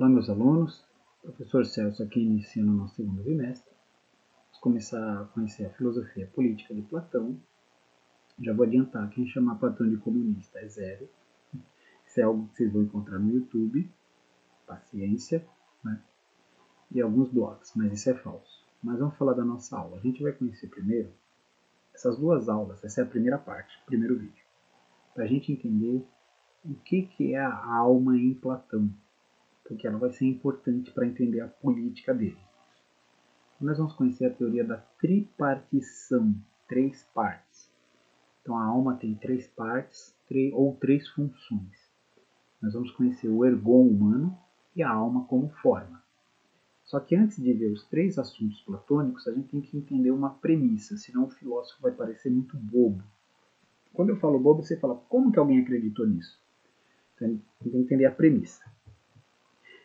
Olá, meus alunos. Professor Celso aqui iniciando o nosso segundo bimestre. Vamos começar a conhecer a filosofia política de Platão. Já vou adiantar, quem chamar Platão de comunista é zero. Isso é algo que vocês vão encontrar no YouTube. Paciência, né? E alguns blogs, mas isso é falso. Mas vamos falar da nossa aula. A gente vai conhecer primeiro essas duas aulas. Essa é a primeira parte, o primeiro vídeo. Para a gente entender o que é a alma em Platão. Porque ela vai ser importante para entender a política dele. Nós vamos conhecer a teoria da tripartição, três partes. Então a alma tem três partes ou três funções. Nós vamos conhecer o ergon humano e a alma como forma. Só que antes de ver os três assuntos platônicos, a gente tem que entender uma premissa, senão o filósofo vai parecer muito bobo. Quando eu falo bobo, você fala, como que alguém acreditou nisso? Então tem que entender a premissa.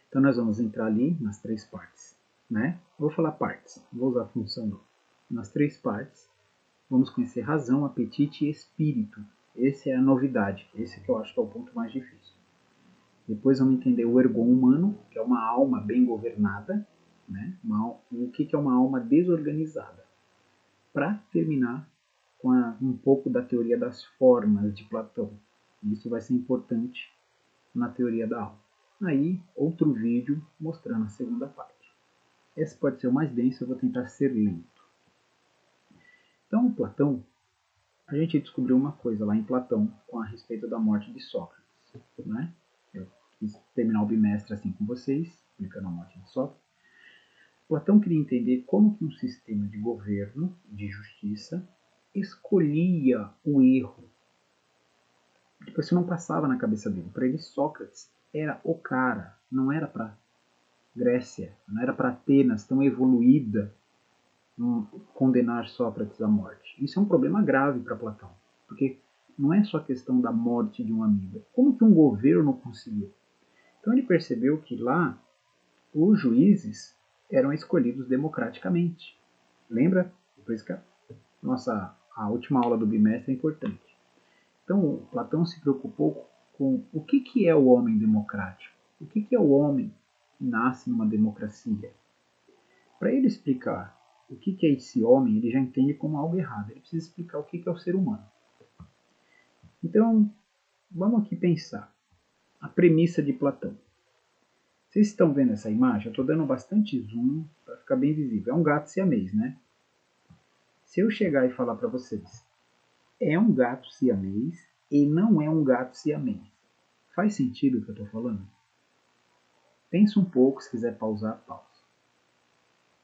Então nós vamos entrar ali nas três partes, né? Vou falar partes, vou usar a função nas três partes. Vamos conhecer razão, apetite e espírito. Essa é a novidade, esse que eu acho que é o ponto mais difícil. Depois vamos entender o ergon humano, que é uma alma bem governada, né? O que é uma alma desorganizada. Para terminar com um pouco da teoria das formas de Platão. Isso vai ser importante na teoria da alma. Aí, outro vídeo mostrando a segunda parte. Esse pode ser o mais denso, eu vou tentar ser lento. Então, Platão, a gente descobriu uma coisa lá em Platão a respeito da morte de Sócrates. Né? Eu quis terminar o bimestre assim com vocês, explicando a morte de Sócrates. Platão queria entender como que um sistema de governo, de justiça, escolhia o erro. Tipo, isso não passava na cabeça dele. Para ele, Sócrates era o cara, não era para Grécia, não era para Atenas, tão evoluída, condenar Sócrates à morte. Isso é um problema grave para Platão, porque não é só a questão da morte de um amigo. Como que um governo conseguiu? Então ele percebeu que lá os juízes eram escolhidos democraticamente. Lembra? Por isso que a última aula do bimestre é importante. Então Platão se preocupou com o que é o homem democrático, o que é o homem que nasce numa democracia. Para ele explicar o que é esse homem, ele já entende como algo errado. Ele precisa explicar o que é o ser humano. Então, vamos aqui pensar a premissa de Platão. Vocês estão vendo essa imagem? Eu estou dando bastante zoom para ficar bem visível. É um gato siamês, né? Se eu chegar e falar para vocês, é um gato siamês e não é um gato siamês. Faz sentido o que eu estou falando? Pensa um pouco, se quiser pausar, pausa.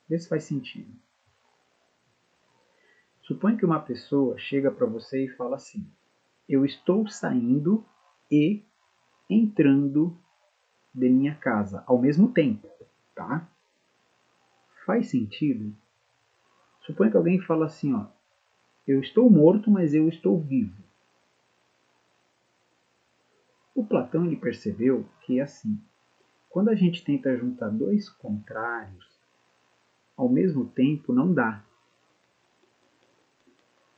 Vê se faz sentido. Suponha que uma pessoa chega para você e fala assim, eu estou saindo e entrando de minha casa ao mesmo tempo, tá? Faz sentido? Suponha que alguém fala assim, ó, eu estou morto, mas eu estou vivo. O Platão ele percebeu que assim, quando a gente tenta juntar dois contrários ao mesmo tempo, não dá.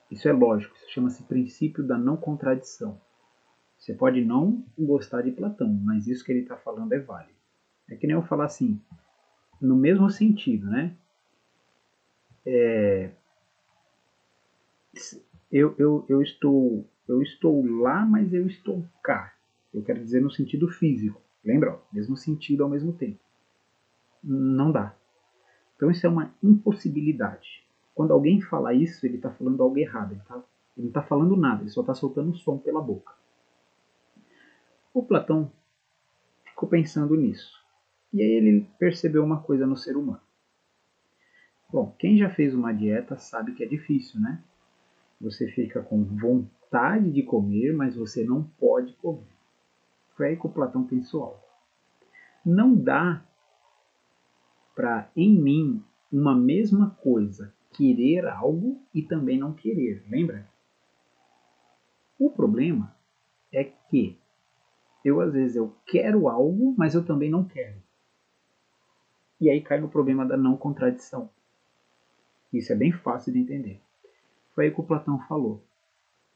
Isso é lógico, isso chama-se princípio da não contradição. Você pode não gostar de Platão, mas isso que ele está falando é válido. É que nem eu falar assim, no mesmo sentido, né? Eu estou lá, mas eu estou cá. Eu quero dizer no sentido físico. Lembra? Ó, mesmo sentido ao mesmo tempo. Não dá. Então isso é uma impossibilidade. Quando alguém fala isso, ele está falando algo errado. Ele não está falando nada, ele só está soltando som pela boca. O Platão ficou pensando nisso. E aí ele percebeu uma coisa no ser humano. Bom, quem já fez uma dieta sabe que é difícil, né? Você fica com vontade de comer, mas você não pode comer. Foi aí que o Platão pensou algo. Não dá para, em mim, uma mesma coisa querer algo e também não querer, lembra? O problema é que às vezes eu quero algo, mas eu também não quero. E aí cai no problema da não contradição. Isso é bem fácil de entender. Foi aí que o Platão falou.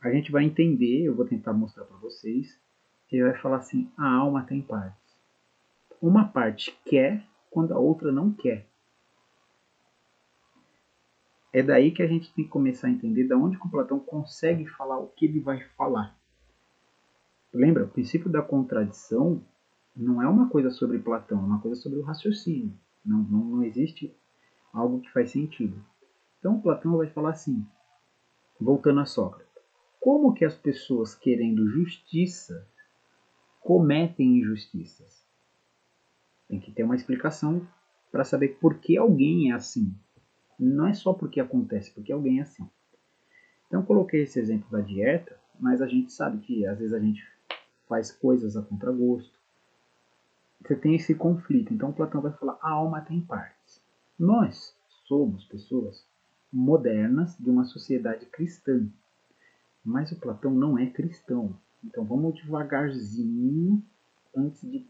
A gente vai entender, eu vou tentar mostrar para vocês, ele vai falar assim, a alma tem partes. uma parte quer quando a outra não quer. É daí que a gente tem que começar a entender de onde que o Platão consegue falar o que ele vai falar. Lembra, o princípio da contradição não é uma coisa sobre Platão, é uma coisa sobre o raciocínio. Não existe algo que faz sentido. Então Platão vai falar assim, voltando a Sócrates. Como que as pessoas querendo justiça cometem injustiças? Tem que ter uma explicação para saber por que alguém é assim. Não é só porque acontece, porque alguém é assim. Então coloquei esse exemplo da dieta, mas a gente sabe que às vezes a gente faz coisas a contragosto. Você tem esse conflito. Então Platão vai falar, a alma tem partes. Nós somos pessoas modernas de uma sociedade cristã. Mas o Platão não é cristão. Então vamos devagarzinho antes de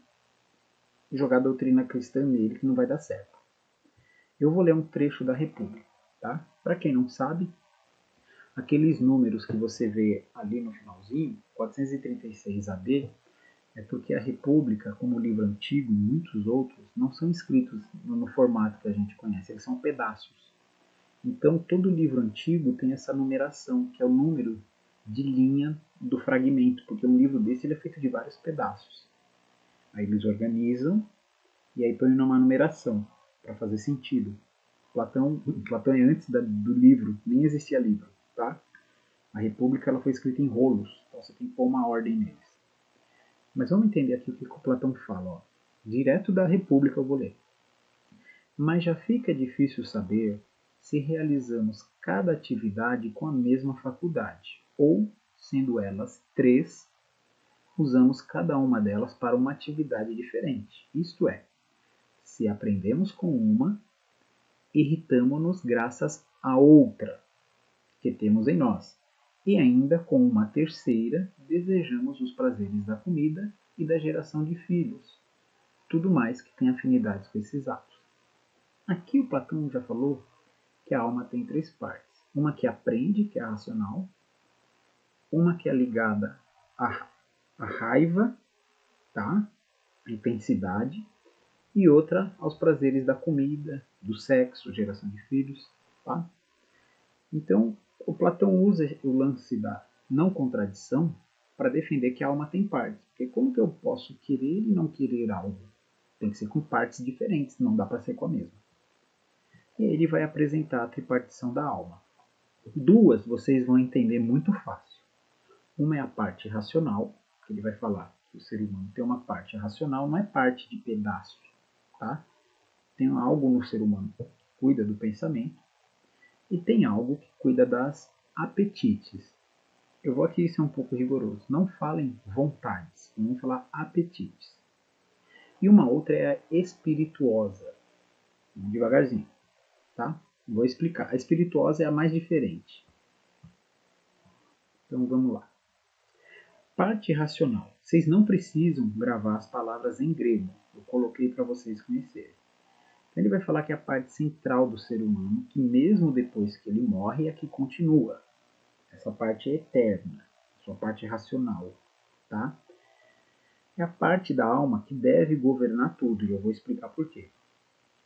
jogar a doutrina cristã nele, que não vai dar certo. Eu vou ler um trecho da República. Tá? Para quem não sabe, aqueles números que você vê ali no finalzinho, 436 AD, é porque a República, como o livro antigo e muitos outros, não são escritos no formato que a gente conhece, eles são pedaços. Então, todo livro antigo tem essa numeração, que é o número de linha do fragmento, porque um livro desse ele é feito de vários pedaços. Aí eles organizam e aí põem numa numeração, para fazer sentido. Platão é antes do livro, nem existia livro, tá? A República ela foi escrita em rolos, então você tem que pôr uma ordem neles. Mas vamos entender aqui o que o Platão fala. Ó. Direto da República eu vou ler. Mas já fica difícil saber se realizamos cada atividade com a mesma faculdade, ou, sendo elas três, usamos cada uma delas para uma atividade diferente. Isto é, se aprendemos com uma, irritamo-nos graças à outra que temos em nós, e ainda com uma terceira, desejamos os prazeres da comida e da geração de filhos, tudo mais que tem afinidades com esses atos. Aqui o Platão já falou que a alma tem três partes. Uma que aprende, que é a racional, uma que é ligada à raiva, tá? A intensidade, e outra aos prazeres da comida, do sexo, geração de filhos, tá? Então, o Platão usa o lance da não contradição para defender que a alma tem partes. Porque como que eu posso querer e não querer algo? Tem que ser com partes diferentes, não dá para ser com a mesma. E aí ele vai apresentar a tripartição da alma. Duas vocês vão entender muito fácil. Uma é a parte racional, que ele vai falar que o ser humano tem uma parte racional, não é parte de pedaços, tá? Tem algo no ser humano que cuida do pensamento e tem algo que cuida das apetites. Eu vou aqui ser um pouco rigoroso. Não falem vontades, vamos falar apetites. E uma outra é a espirituosa. Devagarzinho, tá? Vou explicar. A espirituosa é a mais diferente. Então vamos lá. Parte racional. Vocês não precisam gravar as palavras em grego. Eu coloquei para vocês conhecerem. Ele vai falar que é a parte central do ser humano, que mesmo depois que ele morre, é que continua. Essa parte é eterna, sua parte racional, tá? É a parte da alma que deve governar tudo, e eu vou explicar por quê,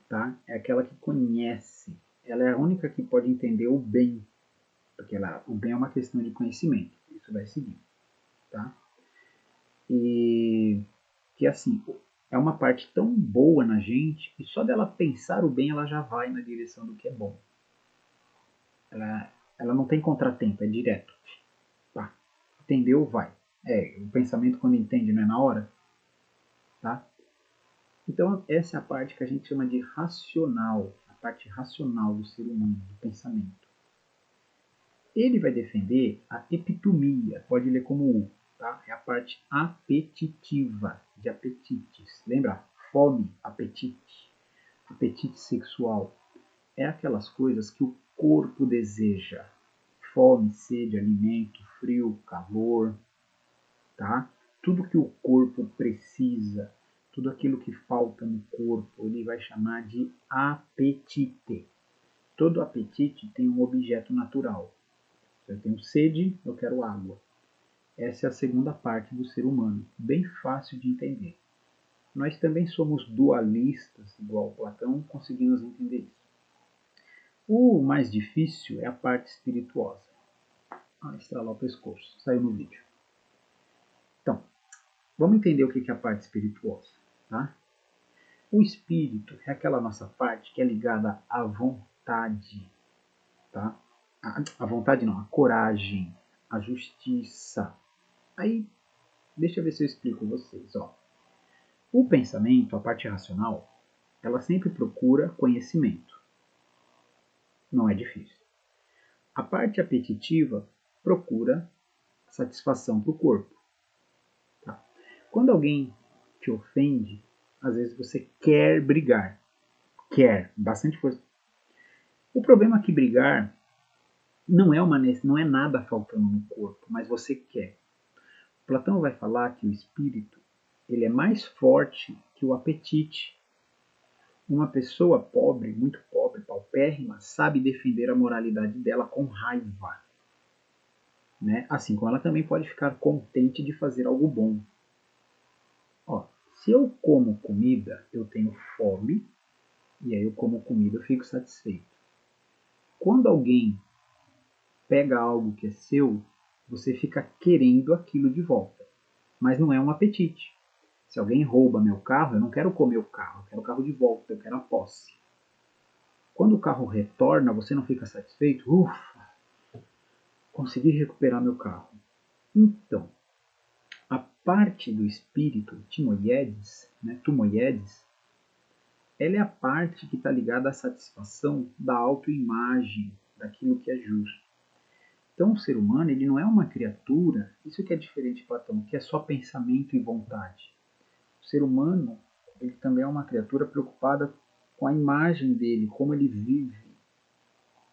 tá? É aquela que conhece, ela é a única que pode entender o bem, porque o bem é uma questão de conhecimento, isso vai seguir, tá? E que assim, é uma parte tão boa na gente que só dela pensar o bem ela já vai na direção do que é bom. Ela não tem contratempo, é direto. Pá, entendeu? Vai. O pensamento quando entende não é na hora, tá? Então essa é a parte que a gente chama de racional, a parte racional do ser humano, do pensamento. Ele vai defender a epitomia, pode ler como U, tá? É a parte apetitiva, de apetites. Lembra? Fome, apetite, apetite sexual. É aquelas coisas que o corpo deseja. Fome, sede, alimento, frio, calor, tá? Tudo que o corpo precisa, tudo aquilo que falta no corpo, ele vai chamar de apetite. Todo apetite tem um objeto natural. Eu tenho sede, eu quero água. Essa é a segunda parte do ser humano, bem fácil de entender. nós também somos dualistas, igual Platão, conseguimos entender isso. O mais difícil é a parte espirituosa. Estralar o pescoço, saiu no vídeo. Então, vamos entender o que é a parte espirituosa, tá? O espírito é aquela nossa parte que é ligada à vontade, tá? A vontade não, a coragem, a justiça. Aí, deixa eu ver se eu explico vocês, ó. O pensamento, a parte racional, ela sempre procura conhecimento. Não é difícil. A parte apetitiva procura satisfação para o corpo. Tá? Quando alguém te ofende, às vezes você quer brigar. Quer, bastante força. O problema é que brigar não é nada faltando no corpo, mas você quer. Platão vai falar que o espírito ele é mais forte que o apetite. Uma pessoa pobre, muito pobre, paupérrima, sabe defender a moralidade dela com raiva. Né? Assim como ela também pode ficar contente de fazer algo bom. Ó, se eu como comida, eu tenho fome, e aí eu como comida, eu fico satisfeito. Quando alguém pega algo que é seu, você fica querendo aquilo de volta. Mas não é um apetite. Se alguém rouba meu carro, eu não quero comer o carro, eu quero o carro de volta, eu quero a posse. Quando o carro retorna, você não fica satisfeito? Ufa, consegui recuperar meu carro. Então, a parte do espírito, timoiedes, né, tumoiedes, ela é a parte que está ligada à satisfação da autoimagem, daquilo que é justo. Então, o ser humano ele não é uma criatura, isso que é diferente de Platão, que é só pensamento e vontade. O ser humano ele também é uma criatura preocupada com a imagem dele, como ele vive.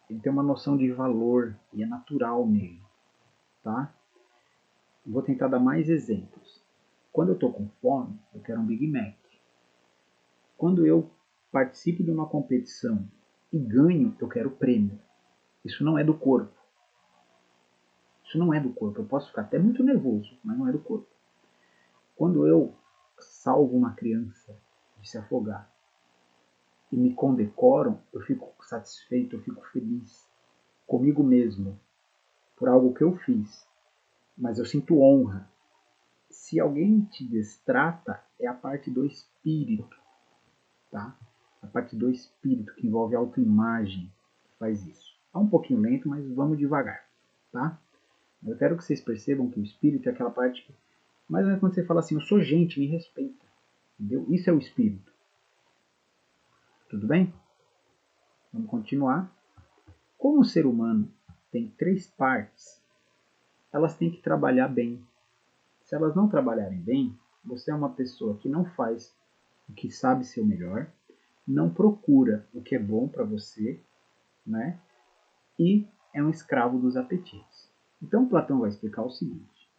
Ele tem uma noção de valor e é natural nele. Tá? Vou tentar dar mais exemplos. Quando eu estou com fome, eu quero um Big Mac. Quando eu participo de uma competição e ganho, eu quero prêmio. Isso não é do corpo. Isso não é do corpo. Eu posso ficar até muito nervoso, mas não é do corpo. Quando eu salvo uma criança de se afogar e me condecoram, eu fico satisfeito, eu fico feliz comigo mesmo por algo que eu fiz. Mas eu sinto honra. Se alguém te destrata, é a parte do espírito, tá? A parte do espírito que envolve a autoimagem que faz isso. É um pouquinho lento, mas vamos devagar, tá? Eu quero que vocês percebam que o espírito é aquela parte que... Mas é quando você fala assim, eu sou gente, me respeita. Entendeu? Isso é o espírito. Tudo bem? Vamos continuar. Como o ser humano tem 3 partes, elas têm que trabalhar bem. Se elas não trabalharem bem, você é uma pessoa que não faz o que sabe ser o melhor, não procura o que é bom para você, né? E é um escravo dos apetites. Então Platão vai explicar o seguinte: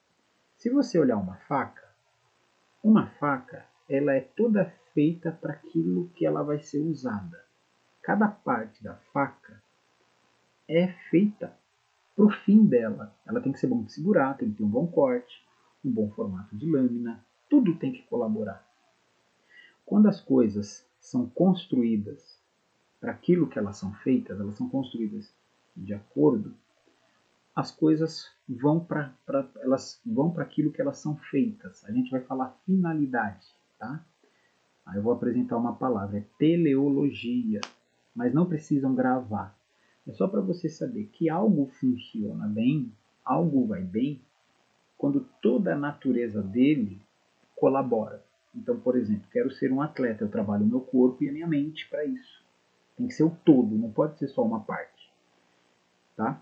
se você olhar uma faca ela é toda feita para aquilo que ela vai ser usada. Cada parte da faca é feita para o fim dela. Ela tem que ser bom de segurar, tem que ter um bom corte, um bom formato de lâmina, tudo tem que colaborar. Quando as coisas são construídas para aquilo que elas são feitas, elas são construídas de acordo, as coisas vão para aquilo que elas são feitas. A gente vai falar finalidade, tá? Aí eu vou apresentar uma palavra, é teleologia, mas não precisam gravar. É só para você saber que algo funciona bem, algo vai bem, quando toda a natureza dele colabora. Então, por exemplo, quero ser um atleta, eu trabalho o meu corpo e a minha mente para isso. Tem que ser o todo, não pode ser só uma parte. Tá?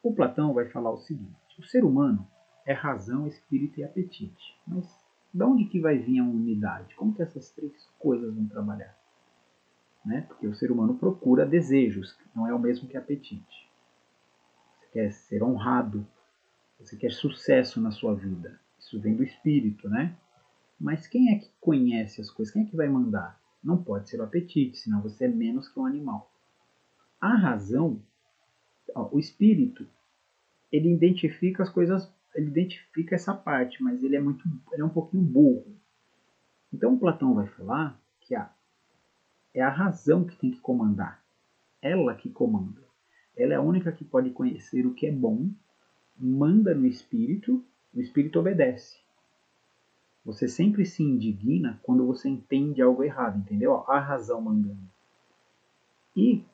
O Platão vai falar o seguinte: o ser humano é razão, espírito e apetite. Mas de onde que vai vir a unidade? Como que essas 3 coisas vão trabalhar? Né? Porque o ser humano procura desejos, não é o mesmo que apetite. Você quer ser honrado, você quer sucesso na sua vida. Isso vem do espírito, né? Mas quem é que conhece as coisas? Quem é que vai mandar? Não pode ser o apetite, senão você é menos que um animal. A razão, ó, o espírito, ele identifica as coisas, ele identifica essa parte, mas ele é um pouquinho burro. Então Platão vai falar que é a razão que tem que comandar. Ela que comanda. Ela é a única que pode conhecer o que é bom, manda no espírito, o espírito obedece. Você sempre se indigna quando você entende algo errado, entendeu? A razão mandando. E,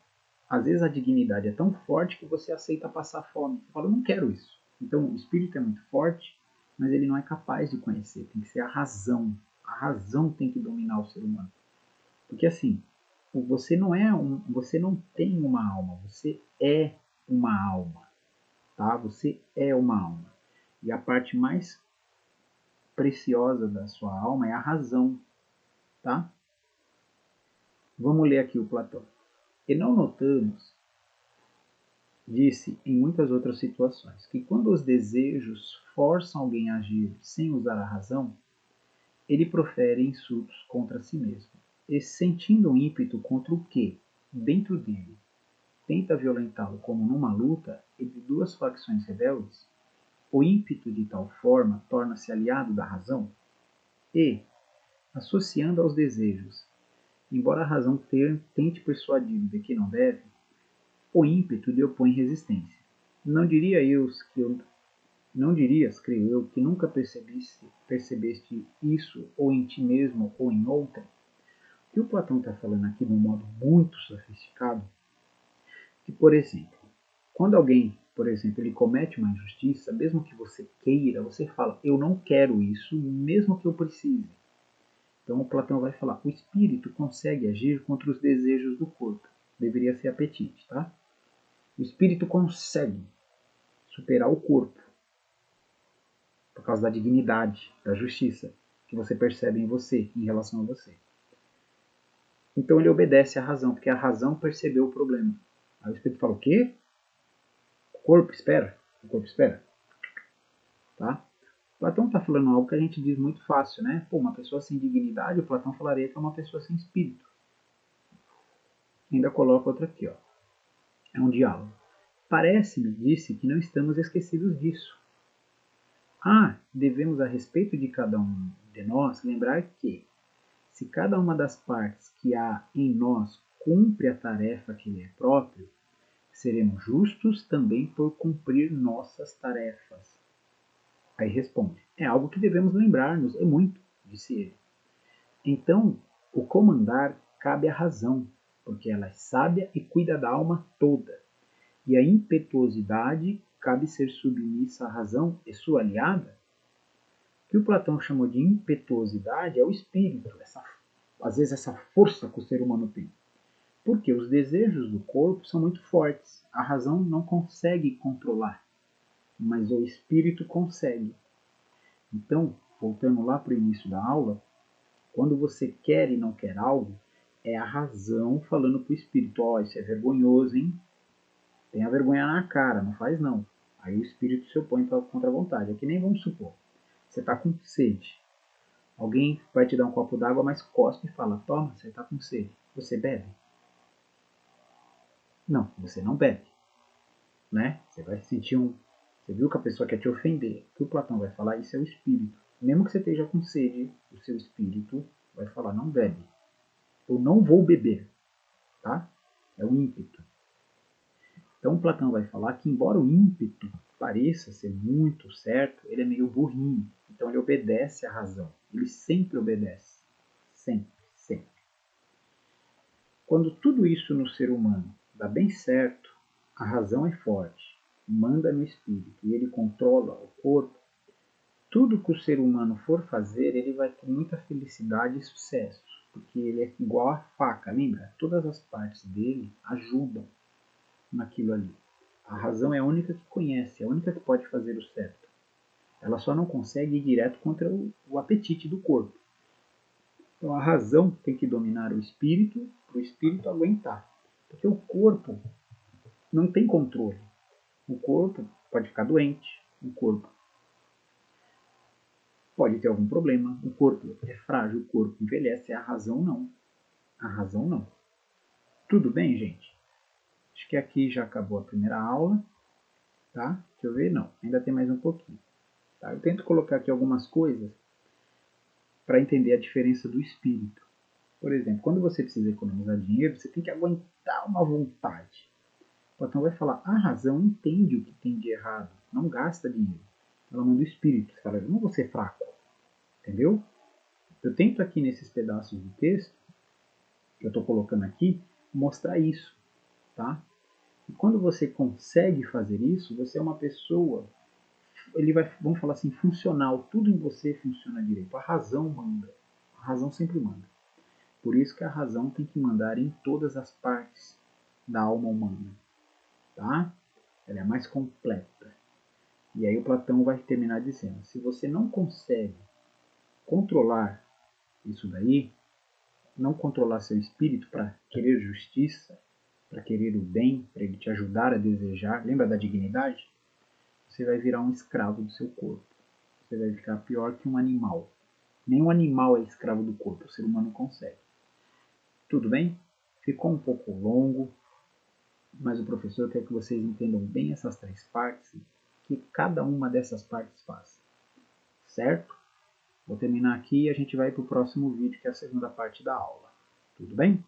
às vezes, a dignidade é tão forte que você aceita passar fome. Você fala, eu não quero isso. Então, o espírito é muito forte, mas ele não é capaz de conhecer. Tem que ser a razão. A razão tem que dominar o ser humano. Porque, assim, você você não tem uma alma, você é uma alma, tá? Você é uma alma. E a parte mais preciosa da sua alma é a razão, tá? Vamos ler aqui o Platão. E não notamos, disse em muitas outras situações, que quando os desejos forçam alguém a agir sem usar a razão, ele profere insultos contra si mesmo, e sentindo um ímpeto contra o que, dentro dele, tenta violentá-lo como numa luta entre duas facções rebeldes, o ímpeto de tal forma torna-se aliado da razão e, associando aos desejos, embora a razão tente persuadi-lo de que não deve, o ímpeto lhe opõe resistência. Não diria eu que eu não dirias, creio eu, que nunca percebeste isso ou em ti mesmo ou em outra? O que o Platão está falando aqui de um modo muito sofisticado, que, por exemplo, quando alguém, por exemplo, ele comete uma injustiça, mesmo que você queira, você fala, eu não quero isso, mesmo que eu precise. Então o Platão vai falar, o espírito consegue agir contra os desejos do corpo. Deveria ser apetite, tá? O espírito consegue superar o corpo por causa da dignidade, da justiça que você percebe em você, em relação a você. Então ele obedece à razão, porque a razão percebeu o problema. Aí o espírito fala, o quê? O corpo espera? O corpo espera. Tá? Platão está falando algo que a gente diz muito fácil, né? Pô, uma pessoa sem dignidade, o Platão falaria que é uma pessoa sem espírito. Ainda coloca outra aqui, ó. É um diálogo. Parece-me, disse, que não estamos esquecidos disso. Devemos a respeito de cada um de nós lembrar que, se cada uma das partes que há em nós cumpre a tarefa que lhe é própria, seremos justos também por cumprir nossas tarefas. Aí responde, é algo que devemos lembrar-nos, é muito, disse ele. Então, o comandar cabe à razão, porque ela é sábia e cuida da alma toda. E a impetuosidade cabe ser submissa à razão e sua aliada? O que o Platão chamou de impetuosidade é o espírito, às vezes essa força que o ser humano tem. Porque os desejos do corpo são muito fortes, a razão não consegue controlar, mas o espírito consegue. Então, voltando lá para o início da aula, quando você quer e não quer algo, é a razão falando para o espírito, isso é vergonhoso, hein? Tenha vergonha na cara, não faz não. Aí o espírito se opõe contra a vontade. É que nem vamos supor, você está com sede. Alguém vai te dar um copo d'água, mas cospe e fala, toma, você está com sede. Você bebe? Não, você não bebe. Né? Você vai sentir Você viu que a pessoa quer te ofender. O que o Platão vai falar? Isso é o espírito. Mesmo que você esteja com sede, o seu espírito vai falar, não bebe. Eu não vou beber. Tá? É o ímpeto. Então Platão vai falar que, embora o ímpeto pareça ser muito certo, ele é meio burrinho. Então ele obedece à razão. Ele sempre obedece. Sempre, sempre. Quando tudo isso no ser humano dá bem certo, a razão é forte, manda no espírito e ele controla o corpo, tudo que o ser humano for fazer, ele vai ter muita felicidade e sucesso, porque ele é igual a faca, lembra? Todas as partes dele ajudam naquilo ali. A razão é a única que conhece, é a única que pode fazer o certo. Ela só não consegue ir direto contra o apetite do corpo. Então a razão tem que dominar o espírito para o espírito aguentar. Porque o corpo não tem controle. O corpo pode ficar doente, o corpo pode ter algum problema, o corpo é frágil, o corpo envelhece, a razão não. A razão não. Tudo bem, gente? Acho que aqui já acabou a primeira aula, tá? Deixa eu ver, não, ainda tem mais um pouquinho. Tá? Eu tento colocar aqui algumas coisas para entender a diferença do espírito. Por exemplo, quando você precisa economizar dinheiro, você tem que aguentar uma vontade. Platão vai falar, a razão entende o que tem de errado, não gasta dinheiro. Ela manda o espírito, você fala, eu não vou ser fraco, entendeu? Eu tento aqui nesses pedaços do texto, que eu estou colocando aqui, mostrar isso, tá? E quando você consegue fazer isso, você é uma pessoa, vamos falar assim, funcional, tudo em você funciona direito. A razão manda, a razão sempre manda. Por isso que a razão tem que mandar em todas as partes da alma humana, tá? Ela é a mais completa. E aí o Platão vai terminar dizendo, se você não consegue controlar isso daí, não controlar seu espírito para querer justiça, para querer o bem, para ele te ajudar a desejar, lembra da dignidade? Você vai virar um escravo do seu corpo. Você vai ficar pior que um animal. Nenhum animal é escravo do corpo, o ser humano consegue. Tudo bem? Ficou um pouco longo, mas o professor quer que vocês entendam bem essas três partes, que cada uma dessas partes faz. Certo? Vou terminar aqui e a gente vai para o próximo vídeo, que é a segunda parte da aula. Tudo bem?